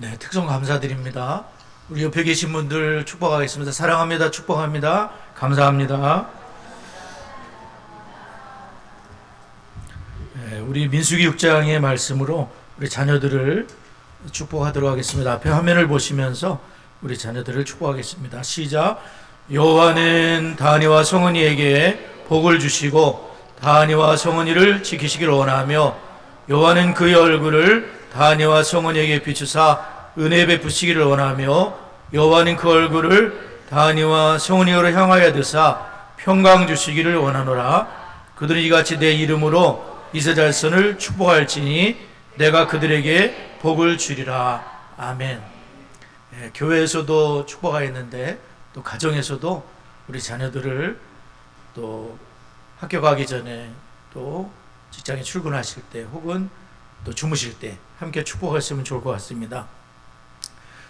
네, 특성 감사드립니다. 우리 옆에 계신 분들 축복하겠습니다. 사랑합니다. 축복합니다. 감사합니다. 네, 우리 민수기 6장의 말씀으로 우리 자녀들을 축복하도록 하겠습니다. 앞에 화면을 보시면서 우리 자녀들을 축복하겠습니다. 시작. 여호와는 다니와 성은이에게 복을 주시고 다니와 성은이를 지키시길 원하며 여호와는 그의 얼굴을 다니와 성은이에게 비추사 은혜 베푸시기를 원하며 여호와는 그 얼굴을 다니와 성은이로 향하여 드사 평강 주시기를 원하노라. 그들이 이같이 내 이름으로 이스라엘선을 축복할지니 내가 그들에게 복을 주리라. 아멘. 예, 교회에서도 축복하였는데 또 가정에서도 우리 자녀들을 또 학교 가기 전에 또 직장에 출근하실 때 혹은 또 주무실 때 함께 축복했으면 좋을 것 같습니다.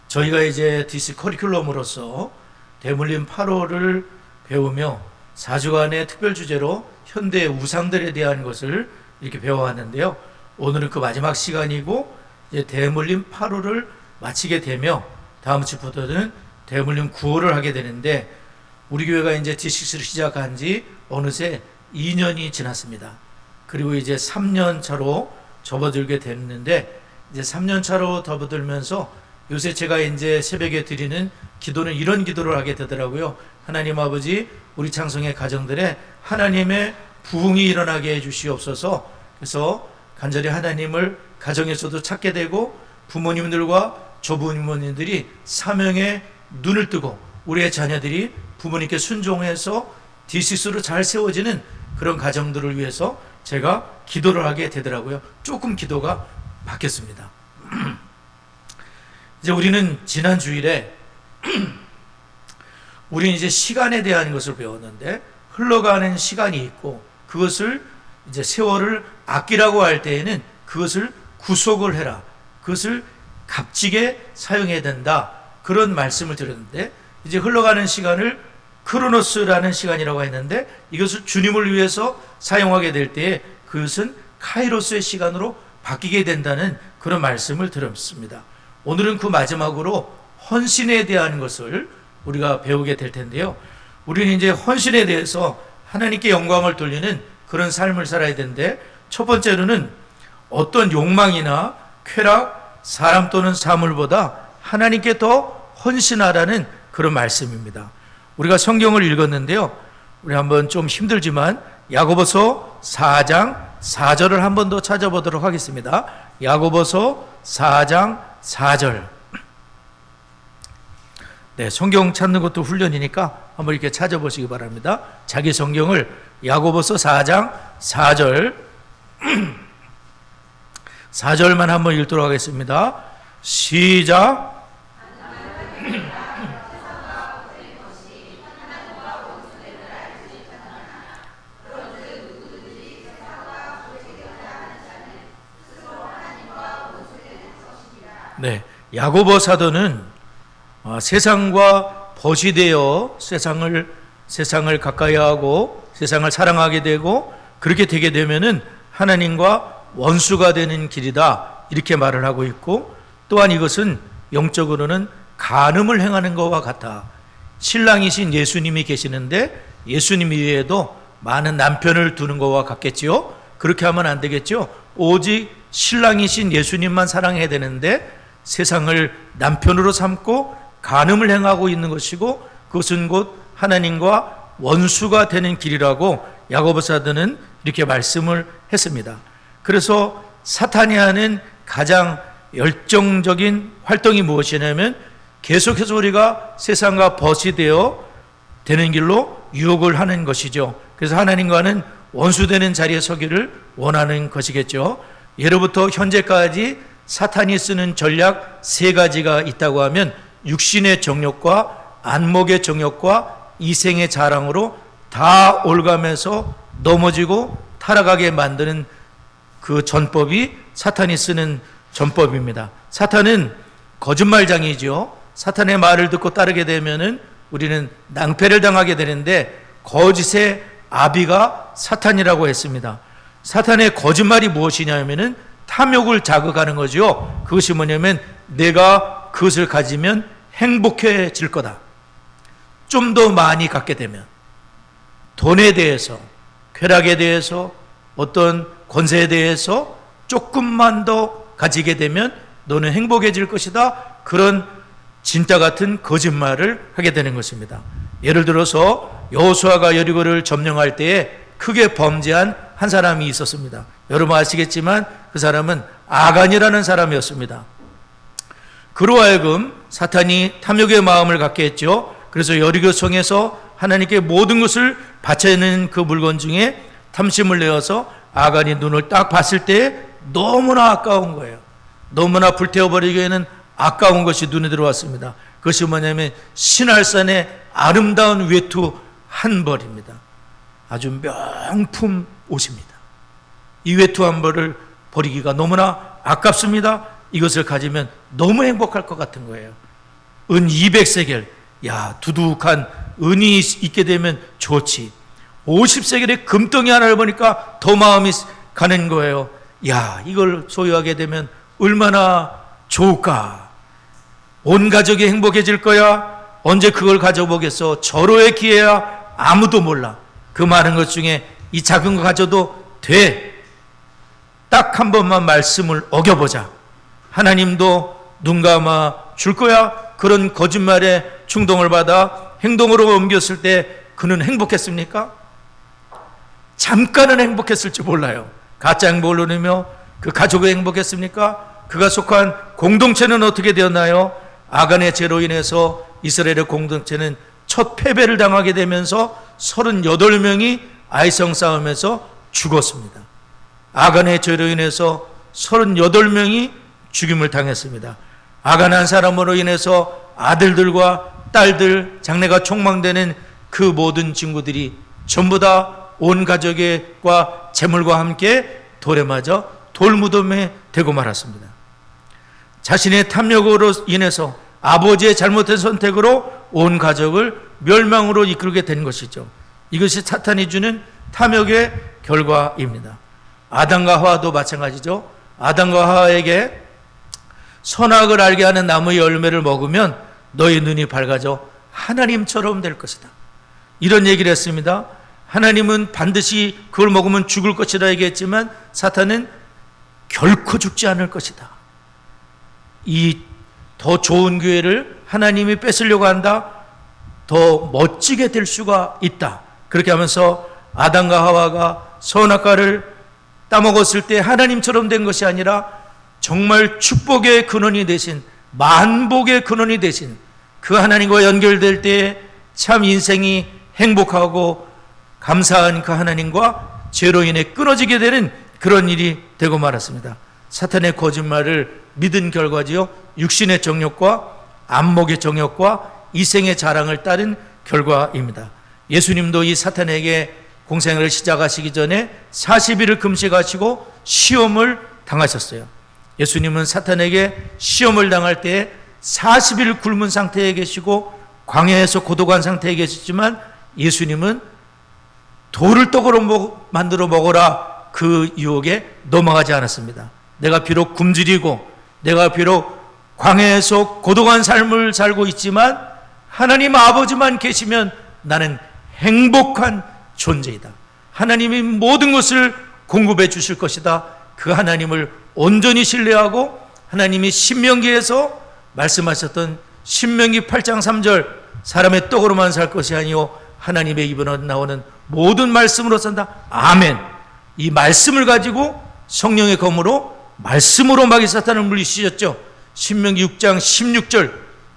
저희가 이제 DC 커리큘럼으로서 대물림 8호를 배우며 4주간의 특별 주제로 현대의 우상들에 대한 것을 이렇게 배워왔는데요. 오늘은 그 마지막 시간이고 이제 대물림 8호를 마치게 되며 다음 주부터는 대물림 9호를 하게 되는데 우리 교회가 이제 D6를 시작한 지 어느새 2년이 지났습니다. 그리고 이제 3년 차로 접어들게 됐는데 이제 3년 차로 접어들면서 요새 제가 이제 새벽에 드리는 기도는 이런 기도를 하게 되더라고요. 하나님 아버지, 우리 창성의 가정들에 하나님의 부흥이 일어나게 해주시옵소서. 그래서 간절히 하나님을 가정에서도 찾게 되고 부모님들과 조부모님들이 사명에 눈을 뜨고 우리의 자녀들이 부모님께 순종해서 D6로 잘 세워지는 그런 가정들을 위해서 제가 기도를 하게 되더라고요. 조금 기도가 바뀌었습니다. 이제 우리는 지난 주일에 우리는 이제 시간에 대한 것을 배웠는데 흘러가는 시간이 있고 그것을 이제 세월을 아끼라고 할 때에는 그것을 구속을 해라. 그것을 값지게 사용해야 된다. 그런 말씀을 드렸는데 이제 흘러가는 시간을 크로노스라는 시간이라고 했는데 이것을 주님을 위해서 사용하게 될 때에 그것은 카이로스의 시간으로 바뀌게 된다는 그런 말씀을 드렸습니다. 오늘은 그 마지막으로 헌신에 대한 것을 우리가 배우게 될 텐데요. 우리는 이제 헌신에 대해서 하나님께 영광을 돌리는 그런 삶을 살아야 되는데 첫 번째로는 어떤 욕망이나 쾌락, 사람 또는 사물보다 하나님께 더 헌신하라는 그런 말씀입니다. 우리가 성경을 읽었는데요. 우리 한번 좀 힘들지만 야고보서 4장 4절을 한 번 더 찾아보도록 하겠습니다. 야고보서 4장 4절. 네, 성경 찾는 것도 훈련이니까 한번 이렇게 찾아보시기 바랍니다. 자기 성경을 야고보서 4장 4절 4절만 한번 읽도록 하겠습니다. 시작. 네, 야고보 사도는 세상과 벗이 되어 세상을 가까이 하고 세상을 사랑하게 되고 그렇게 되게 되면은 하나님과 원수가 되는 길이다 이렇게 말을 하고 있고 또한 이것은 영적으로는 간음을 행하는 것과 같아. 신랑이신 예수님이 계시는데 예수님 이외에도 많은 남편을 두는 것과 같겠지요. 그렇게 하면 안 되겠죠. 오직 신랑이신 예수님만 사랑해야 되는데 세상을 남편으로 삼고 간음을 행하고 있는 것이고 그것은 곧 하나님과 원수가 되는 길이라고 야고보 사도는 이렇게 말씀을 했습니다. 그래서 사탄이 하는 가장 열정적인 활동이 무엇이냐면 계속해서 우리가 세상과 벗이 되어 되는 길로 유혹을 하는 것이죠. 그래서 하나님과는 원수되는 자리에 서기를 원하는 것이겠죠. 예로부터 현재까지 사탄이 쓰는 전략 3가지가 있다고 하면 육신의 정욕과 안목의 정욕과 이생의 자랑으로 다 올가면서 넘어지고 타락하게 만드는 그 전법이 사탄이 쓰는 전법입니다. 사탄은 거짓말장이죠. 사탄의 말을 듣고 따르게 되면은 우리는 낭패를 당하게 되는데 거짓의 아비가 사탄이라고 했습니다. 사탄의 거짓말이 무엇이냐면은 탐욕을 자극하는 거죠. 그것이 뭐냐면 내가 그것을 가지면 행복해질 거다. 좀 더 많이 갖게 되면 돈에 대해서, 쾌락에 대해서, 어떤 권세에 대해서 조금만 더 가지게 되면 너는 행복해질 것이다. 그런 진짜 같은 거짓말을 하게 되는 것입니다. 예를 들어서 여호수아가 여리고를 점령할 때에 크게 범죄한 한 사람이 있었습니다. 여러분 아시겠지만 그 사람은 아간이라는 사람이었습니다. 그로 하여금 사탄이 탐욕의 마음을 갖게 했죠. 그래서 여리고 성에서 하나님께 모든 것을 바쳐내는 그 물건 중에 탐심을 내어서 아간이 눈을 딱 봤을 때 너무나 아까운 거예요. 너무나 불태워버리기에는 아까운 것이 눈에 들어왔습니다. 그것이 뭐냐면 신할산의 아름다운 외투 한 벌입니다. 아주 명품 옷입니다. 이 외투 한 벌을 버리기가 너무나 아깝습니다. 이것을 가지면 너무 행복할 것 같은 거예요. 은 200세겔, 야, 두둑한 은이 있게 되면 좋지. 50세겔의 금덩이 하나를 보니까 더 마음이 가는 거예요. 야, 이걸 소유하게 되면 얼마나 좋을까. 온 가족이 행복해질 거야. 언제 그걸 가져보겠어. 절호의 기회야. 아무도 몰라. 그 많은 것 중에 이 작은 거 가져도 돼. 딱 한 번만 말씀을 어겨보자. 하나님도 눈 감아 줄 거야. 그런 거짓말에 충동을 받아 행동으로 옮겼을 때 그는 행복했습니까? 잠깐은 행복했을지 몰라요. 가짜 행복을 누리며 그 가족이 행복했습니까? 그가 속한 공동체는 어떻게 되었나요? 아간의 죄로 인해서 이스라엘의 공동체는 첫 패배를 당하게 되면서 38명이 아이성 싸움에서 죽었습니다. 아간의 죄로 인해서 38명이 죽임을 당했습니다. 아간 한 사람으로 인해서 아들들과 딸들, 장래가 촉망되는 그 모든 친구들이 전부 다 온 가족과 재물과 함께 돌에 맞아 돌무덤에 되고 말았습니다. 자신의 탐욕으로 인해서 아버지의 잘못된 선택으로 온 가족을 멸망으로 이끌게 된 것이죠. 이것이 사탄이 주는 탐욕의 결과입니다. 아담과 하와도 마찬가지죠. 아담과 하와에게 선악을 알게 하는 나무의 열매를 먹으면 너희 눈이 밝아져 하나님처럼 될 것이다. 이런 얘기를 했습니다. 하나님은 반드시 그걸 먹으면 죽을 것이라 얘기했지만 사탄은 결코 죽지 않을 것이다. 이 더 좋은 기회를 하나님이 뺏으려고 한다. 더 멋지게 될 수가 있다. 그렇게 하면서 아담과 하와가 선악과를 따먹었을 때 하나님처럼 된 것이 아니라 정말 축복의 근원이 되신, 만복의 근원이 되신 그 하나님과 연결될 때에 참 인생이 행복하고 감사한 그 하나님과 죄로 인해 끊어지게 되는 그런 일이 되고 말았습니다. 사탄의 거짓말을 믿은 결과지요. 육신의 정욕과 안목의 정욕과 이생의 자랑을 따른 결과입니다. 예수님도 이 사탄에게 공생을 시작하시기 전에 40일을 금식하시고 시험을 당하셨어요. 예수님은 사탄에게 시험을 당할 때에 40일 굶은 상태에 계시고 광야에서 고독한 상태에 계시지만 예수님은 돌을 떡으로 만들어 먹어라 그 유혹에 넘어가지 않았습니다. 내가 비록 굶주리고 내가 비록 광야에서 고독한 삶을 살고 있지만 하나님 아버지만 계시면 나는 행복한 존재이다. 하나님이 모든 것을 공급해 주실 것이다. 그 하나님을 온전히 신뢰하고 하나님이 신명기에서 말씀하셨던 신명기 8장 3절 사람의 떡으로만 살 것이 아니요 하나님의 입으로 나오는 모든 말씀으로 산다. 아멘. 이 말씀을 가지고 성령의 검으로 말씀으로 마귀 사탄을 물리치셨죠. 신명기 6장 16절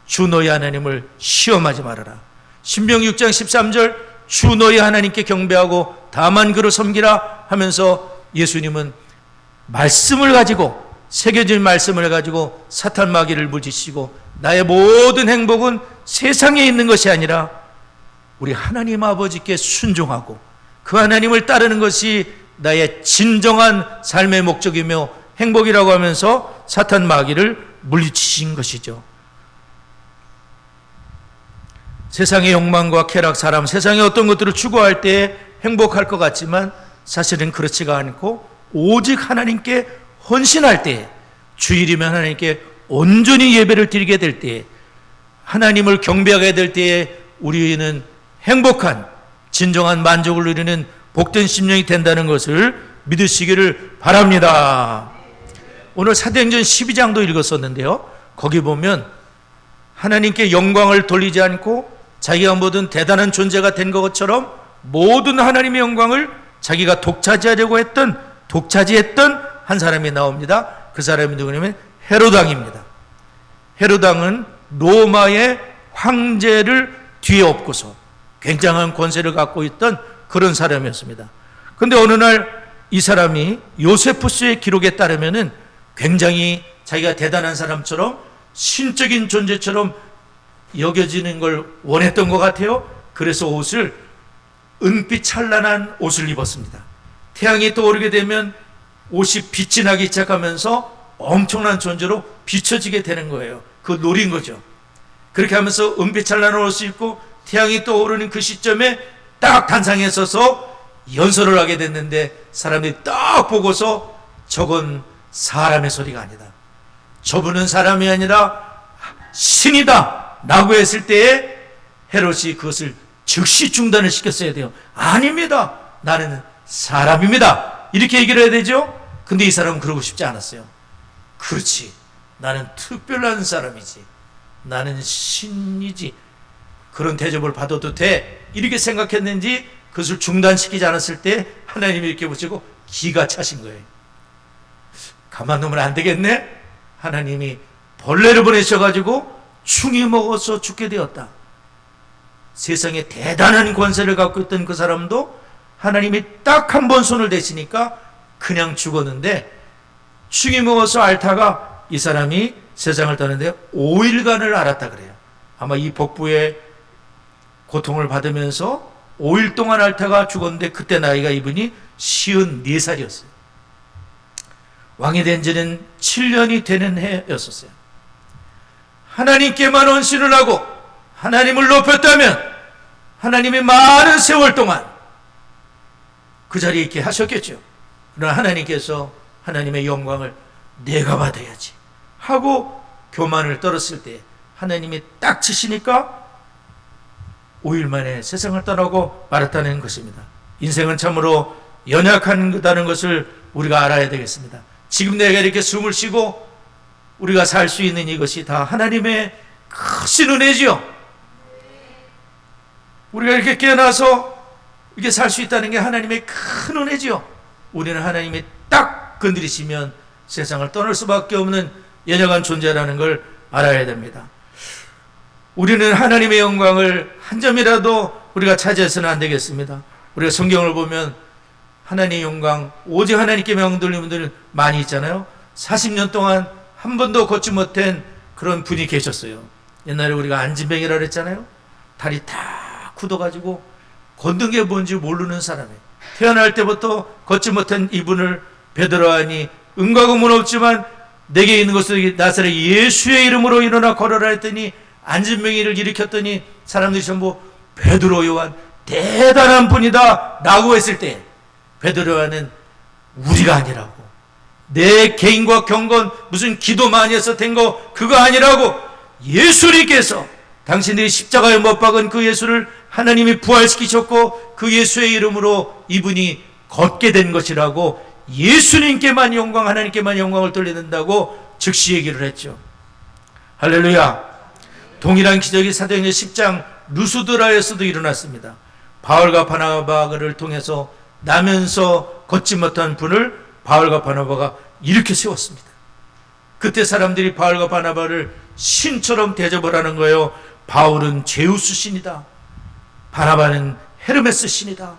주 너희 하나님을 시험하지 말아라. 신명기 6장 13절 주 너희 하나님께 경배하고 다만 그를 섬기라 하면서 예수님은 말씀을 가지고 새겨진 말씀을 가지고 사탄 마귀를 물리치시고 나의 모든 행복은 세상에 있는 것이 아니라 우리 하나님 아버지께 순종하고 그 하나님을 따르는 것이 나의 진정한 삶의 목적이며 행복이라고 하면서 사탄 마귀를 물리치신 것이죠. 세상의 욕망과 쾌락, 사람, 세상의 어떤 것들을 추구할 때 행복할 것 같지만 사실은 그렇지가 않고 오직 하나님께 헌신할 때 주일이면 하나님께 온전히 예배를 드리게 될 때에, 하나님을 경배하게 될 때에 우리는 행복한 진정한 만족을 누리는 복된 심령이 된다는 것을 믿으시기를 바랍니다. 오늘 사도행전 12장도 읽었었는데요, 거기 보면 하나님께 영광을 돌리지 않고 자기가 모든 대단한 존재가 된 것처럼 모든 하나님의 영광을 자기가 독차지했던 한 사람이 나옵니다. 그 사람이 누구냐면 헤롯 왕입니다. 헤롯 왕은 로마의 황제를 뒤에 업고서 굉장한 권세를 갖고 있던 그런 사람이었습니다. 그런데 어느 날 이 사람이 요세푸스의 기록에 따르면은 굉장히 자기가 대단한 사람처럼 신적인 존재처럼 여겨지는 걸 원했던 것 같아요. 그래서 옷을 은빛 찬란한 옷을 입었습니다. 태양이 떠오르게 되면 옷이 빛이 나기 시작하면서 엄청난 존재로 비춰지게 되는 거예요. 그거 노린 거죠. 그렇게 하면서 은빛 찬란한 옷을 입고 태양이 떠오르는 그 시점에 딱 단상에 서서 연설을 하게 됐는데, 사람들이 딱 보고서 저건 사람의 소리가 아니다, 저분은 사람이 아니라 신이다 라고 했을 때에 헤롯이 그것을 즉시 중단을 시켰어야 돼요. 아닙니다, 나는 사람입니다, 이렇게 얘기를 해야 되죠. 근데 이 사람은 그러고 싶지 않았어요. 그렇지, 나는 특별한 사람이지, 나는 신이지, 그런 대접을 받아도 돼, 이렇게 생각했는지 그것을 중단시키지 않았을 때 하나님이 이렇게 보시고 기가 차신 거예요. 가만 놓으면 안 되겠네. 하나님이 벌레를 보내셔가지고 충이 먹어서 죽게 되었다. 세상에 대단한 권세를 갖고 있던 그 사람도 하나님이 딱 한 번 손을 대시니까 그냥 죽었는데, 충이 먹어서 앓다가 이 사람이 세상을 떠났는데 5일간을 앓았다 그래요. 아마 이 복부에 고통을 받으면서 5일 동안 앓다가 죽었는데, 그때 나이가 이분이 54살이었어요. 왕이 된 지는 7년이 되는 해였었어요. 하나님께만 헌신을 하고 하나님을 높였다면 하나님이 많은 세월 동안 그 자리에 있게 하셨겠죠. 그러나 하나님께서 하나님의 영광을 내가 받아야지 하고 교만을 떨었을 때 하나님이 딱 치시니까 5일 만에 세상을 떠나고 말았다는 것입니다. 인생은 참으로 연약하다는 것을 우리가 알아야 되겠습니다. 지금 내가 이렇게 숨을 쉬고 우리가 살 수 있는 이것이 다 하나님의 크신 은혜지요. 우리가 이렇게 깨어나서 이렇게 살 수 있다는 게 하나님의 큰 은혜지요. 우리는 하나님이 딱 건드리시면 세상을 떠날 수밖에 없는 연약한 존재라는 걸 알아야 됩니다. 우리는 하나님의 영광을 한 점이라도 우리가 차지해서는 안 되겠습니다. 우리가 성경을 보면 하나님의 영광, 오직 하나님께 명령 돌리는 분들 많이 있잖아요. 40년 동안 한 번도 걷지 못한 그런 분이 계셨어요. 옛날에 우리가 안진뱅이라고 했잖아요. 다리 다 굳어가지고 걷는 게 뭔지 모르는 사람이에요. 태어날 때부터 걷지 못한 이분을 베드로하니 은과 금은 없지만 내게 있는 것을 나사렛 예수의 이름으로 일어나 걸어라 했더니 안진뱅이를 일으켰더니 사람들이 전부 베드로 요한 대단한 분이다 라고 했을 때, 베드로 요한은 우리가 아니라고, 내 개인과 경건 무슨 기도 많이 해서 된 거 그거 아니라고, 예수님께서 당신들이 십자가에 못 박은 그 예수를 하나님이 부활시키셨고 그 예수의 이름으로 이분이 걷게 된 것이라고, 예수님께만 영광, 하나님께만 영광을 돌려낸다고 즉시 얘기를 했죠. 할렐루야. 동일한 기적이 사도행전 10장 루스드라에서도 일어났습니다. 바울과 바나바를 통해서 나면서 걷지 못한 분을 바울과 바나바가 일으켜 세웠습니다. 그때 사람들이 바울과 바나바를 신처럼 대접을 하는 거예요. 바울은 제우스 신이다, 바나바는 헤르메스 신이다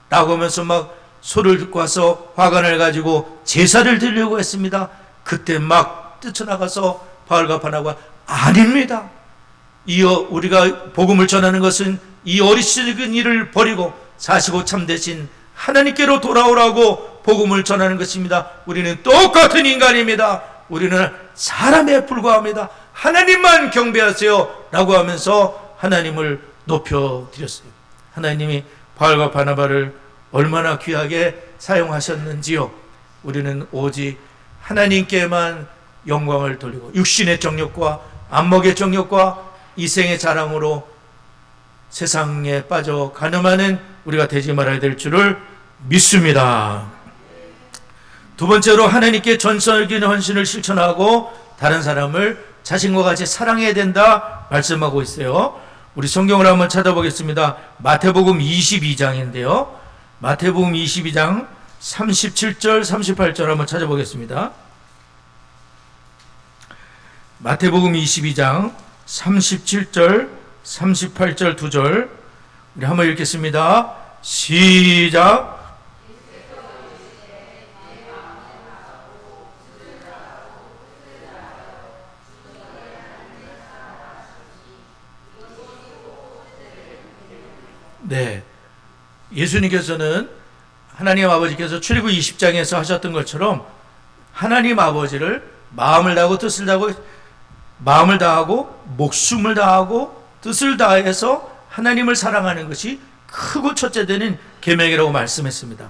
라고 하면서 막 소를 듣고 와서 화관을 가지고 제사를 드리려고 했습니다. 그때 막 뛰쳐나가서 바울과 바나바가 아닙니다, 이어 우리가 복음을 전하는 것은 이 어리석은 일을 버리고 사시고 참되신 하나님께로 돌아오라고 복음을 전하는 것입니다. 우리는 똑같은 인간입니다. 우리는 사람에 불과합니다. 하나님만 경배하세요 라고 하면서 하나님을 높여드렸어요. 하나님이 바울과 바나바를 얼마나 귀하게 사용하셨는지요. 우리는 오직 하나님께만 영광을 돌리고 육신의 정욕과 안목의 정욕과 이생의 자랑으로 세상에 빠져 가늠하는 우리가 되지 말아야 될 줄을 믿습니다. 두 번째로 하나님께 전적인 헌신을 실천하고 다른 사람을 자신과 같이 사랑해야 된다 말씀하고 있어요. 우리 성경을 한번 찾아보겠습니다. 마태복음 22장인데요. 마태복음 22장 37절 38절 한번 찾아보겠습니다. 마태복음 22장 37절 38절 2절 우리 한번 읽겠습니다. 시작. 네, 예수님께서는 하나님 아버지께서 출애굽 20장에서 하셨던 것처럼 하나님 아버지를 마음을 다하고 뜻을 다하고 마음을 다하고 목숨을 다하고 뜻을 다해서 하나님을 사랑하는 것이 크고 첫째 되는 계명이라고 말씀했습니다.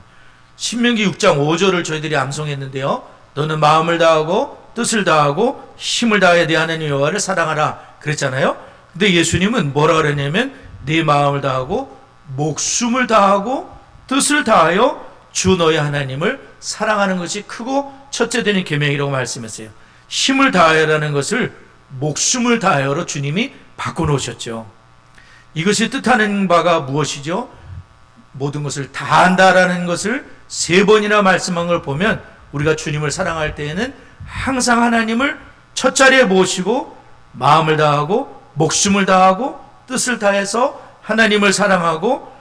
신명기 6장 5절을 저희들이 암송했는데요. 너는 마음을 다하고 뜻을 다하고 힘을 다해 네 하나님 여호와를 사랑하라 그랬잖아요. 근데 예수님은 뭐라 그랬냐면 네 마음을 다하고 목숨을 다하고 뜻을 다하여 주 너의 하나님을 사랑하는 것이 크고 첫째 되는 계명이라고 말씀했어요. 힘을 다하여라는 것을 목숨을 다하여로 주님이 바꿔놓으셨죠. 이것이 뜻하는 바가 무엇이죠? 모든 것을 다한다라는 것을 3번이나 말씀한 걸 보면 우리가 주님을 사랑할 때에는 항상 하나님을 첫 자리에 모시고 마음을 다하고 목숨을 다하고 뜻을 다해서 하나님을 사랑하고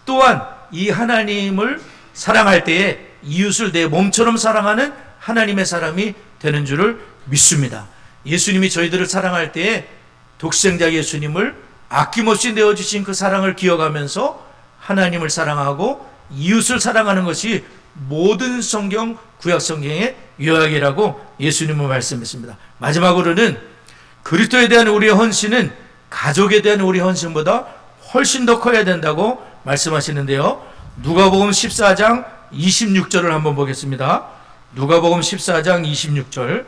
또한 이 하나님을 사랑할 때에 이웃을 내 몸처럼 사랑하는 하나님의 사람이 되는 줄을 믿습니다. 예수님이 저희들을 사랑할 때에 독생자 예수님을 아낌없이 내어주신 그 사랑을 기억하면서 하나님을 사랑하고 이웃을 사랑하는 것이 모든 성경 구약 성경의 요약이라고 예수님은 말씀했습니다. 마지막으로는 그리스도에 대한 우리의 헌신은 가족에 대한 우리의 헌신보다 훨씬 더 커야 된다고 말씀하시는데요. 누가복음 14장 26절을 한번 보겠습니다. 누가복음 14장 26절.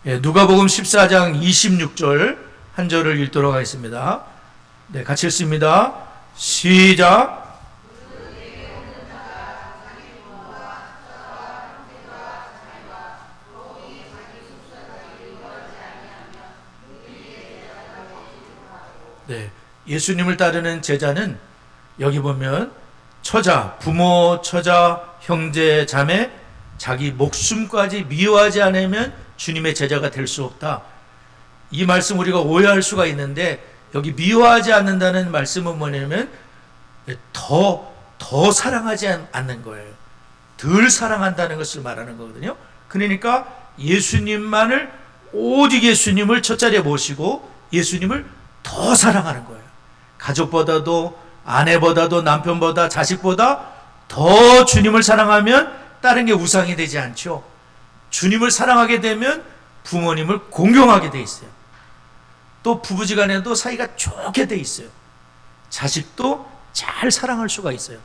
누가복음 14장 26절 한 절을 읽도록 하겠습니다. 네, 같이 읽습니다. 시작. 네, 예수님을 따르는 제자는 여기 보면 처자, 부모, 처자, 형제, 자매, 자기 목숨까지 미워하지 않으면 주님의 제자가 될 수 없다. 이 말씀 우리가 오해할 수가 있는데 여기 미워하지 않는다는 말씀은 뭐냐면 더 사랑하지 않는 거예요. 덜 사랑한다는 것을 말하는 거거든요. 그러니까 예수님만을 오직 예수님을 첫 자리에 모시고 예수님을 더 사랑하는 거예요. 가족보다도 아내보다도 남편보다 자식보다 더 주님을 사랑하면 다른 게 우상이 되지 않죠. 주님을 사랑하게 되면 부모님을 공경하게 돼 있어요. 또 부부지간에도 사이가 좋게 돼 있어요. 자식도 잘 사랑할 수가 있어요.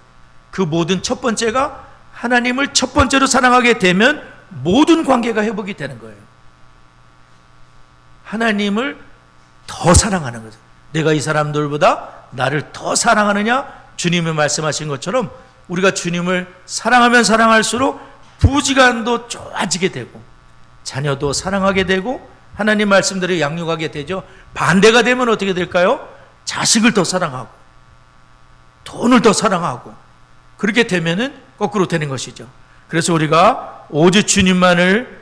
그 모든 첫 번째가 하나님을 첫 번째로 사랑하게 되면 모든 관계가 회복이 되는 거예요. 하나님을 더 사랑하는 거죠. 내가 이 사람들보다 나를 더 사랑하느냐? 주님이 말씀하신 것처럼 우리가 주님을 사랑하면 사랑할수록 부부지간도 좋아지게 되고 자녀도 사랑하게 되고 하나님 말씀대로 양육하게 되죠. 반대가 되면 어떻게 될까요? 자식을 더 사랑하고 돈을 더 사랑하고 그렇게 되면은 거꾸로 되는 것이죠. 그래서 우리가 오직 주님만을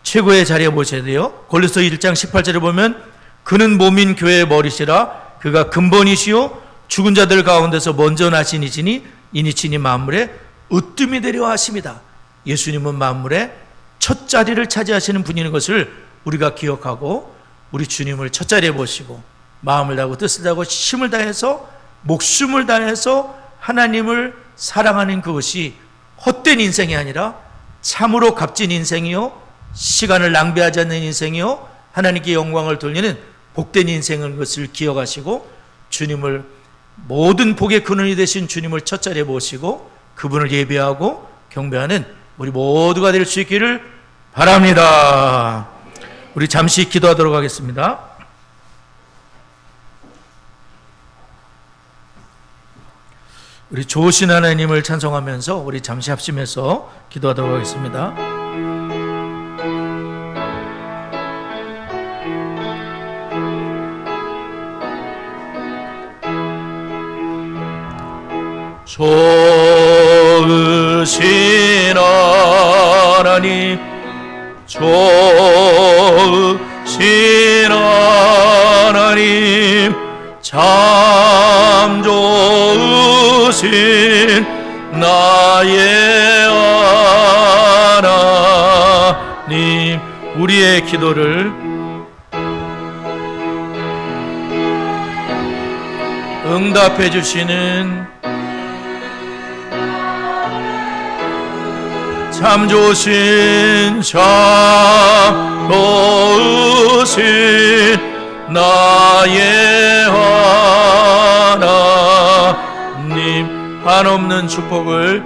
최고의 자리에 모셔야 돼요. 골로새 1장 18절에 보면 그는 몸인 교회의 머리시라 그가 근본이시요 죽은 자들 가운데서 먼저 나신 이시니 이니 친히 만물에 으뜸이 되려 하심이다. 예수님은 만물의 첫 자리를 차지하시는 분인 것을 우리가 기억하고 우리 주님을 첫 자리에 모시고 마음을 다하고 뜻을 다하고 힘을 다해서 목숨을 다해서 하나님을 사랑하는 그것이 헛된 인생이 아니라 참으로 값진 인생이요 시간을 낭비하지 않는 인생이요 하나님께 영광을 돌리는 복된 인생인 것을 기억하시고 주님을 모든 복의 근원이 되신 주님을 첫 자리에 모시고 그분을 예배하고 경배하는 우리 모두가 될 수 있기를 바랍니다. 우리 잠시 기도하도록 하겠습니다. 우리 좋으신 하나님을 찬송하면서 우리 잠시 합심해서 기도하도록 하겠습니다. 좋으신 하나님, 좋으신 하나님, 참 좋으신 나의 하나님, 우리의 기도를 응답해 주시는 참 좋으신 참 좋으신 나의 하나님, 한없는 축복을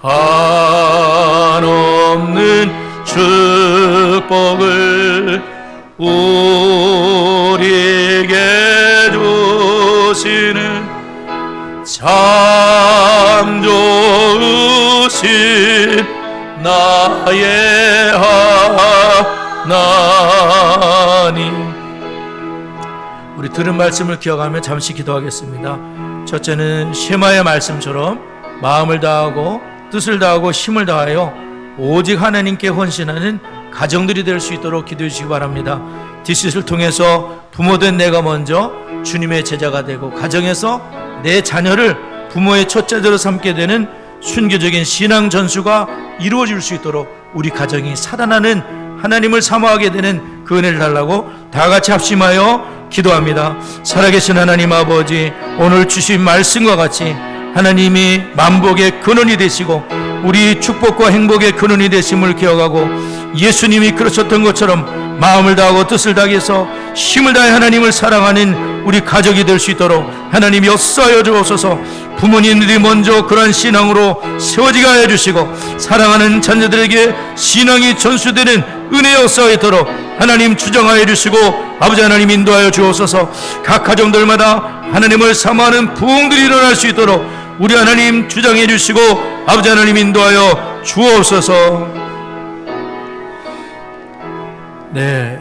한없는 축복을 우리에게 주시는 참 좋으신 나의 하나님. 우리 들은 말씀을 기억하며 잠시 기도하겠습니다. 첫째는 쉐마의 말씀처럼 마음을 다하고 뜻을 다하고 힘을 다하여 오직 하나님께 헌신하는 가정들이 될 수 있도록 기도해 주시기 바랍니다. 디스를 통해서 부모된 내가 먼저 주님의 제자가 되고 가정에서 내 자녀를 부모의 첫째로 삼게 되는 순교적인 신앙 전수가 이루어질 수 있도록 우리 가정이 살아나는 하나님을 사모하게 되는 그 은혜를 달라고 다 같이 합심하여 기도합니다. 살아계신 하나님 아버지, 오늘 주신 말씀과 같이 하나님이 만복의 근원이 되시고 우리 축복과 행복의 근원이 되심을 기억하고 예수님이 그러셨던 것처럼 마음을 다하고 뜻을 다해서 힘을 다해 하나님을 사랑하는 우리 가족이 될 수 있도록 하나님이 역사하여 주옵소서. 부모님들이 먼저 그러한 신앙으로 세워지게 하여 주시고 사랑하는 자녀들에게 신앙이 전수되는 은혜 역사하도록 하나님 주정하여 주시고 아버지 하나님 인도하여 주옵소서. 각 가정들마다 하나님을 사모하는 부흥들이 일어날 수 있도록 우리 하나님 주장해 주시고 아버지 하나님 인도하여 주옵소서. 네,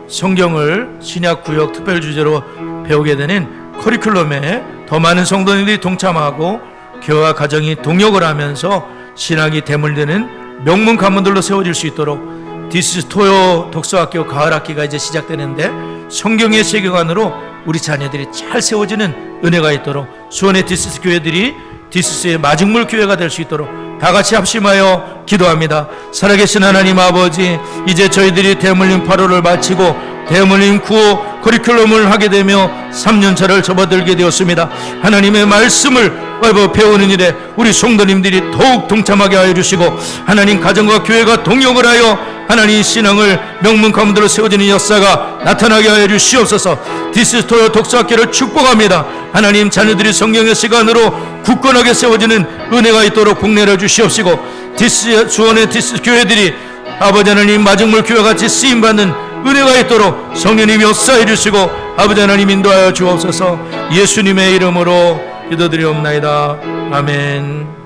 성경을 신약 구역 특별 주제로 배우게 되는 커리큘럼에 더 많은 성도님들이 동참하고 교회와 가정이 동역을 하면서 신학이 대물되는 명문 가문들로 세워질 수 있도록 디스 토요 독서학교 가을학기가 이제 시작되는데 성경의 세계관으로 우리 자녀들이 잘 세워지는 은혜가 있도록 수원의 디스스 교회들이 디스스의 마중물 교회가 될 수 있도록 다 같이 합심하여 기도합니다. 살아계신 하나님 아버지, 이제 저희들이 대물림 8호를 마치고 대물림 9호 커리큘럼을 하게 되며 3년차를 접어들게 되었습니다. 하나님의 말씀을 배우는 일에 우리 성도님들이 더욱 동참하게 하여 주시고 하나님 가정과 교회가 동역을 하여 하나님 신앙을 명문 가문으로 세워지는 역사가 나타나게 하여 주시옵소서. 디스토요 독서학교를 축복합니다. 하나님 자녀들이 성경의 시간으로 굳건하게 세워지는 은혜가 있도록 복내려 주시옵시고 수원의 디스 교회들이 아버지 하나님 마중물 교회같이 쓰임받는 은혜가 있도록 성령님이 역사해 주시고 아버지 하나님 인도하여 주옵소서. 예수님의 이름으로 기도드리옵나이다. 아멘.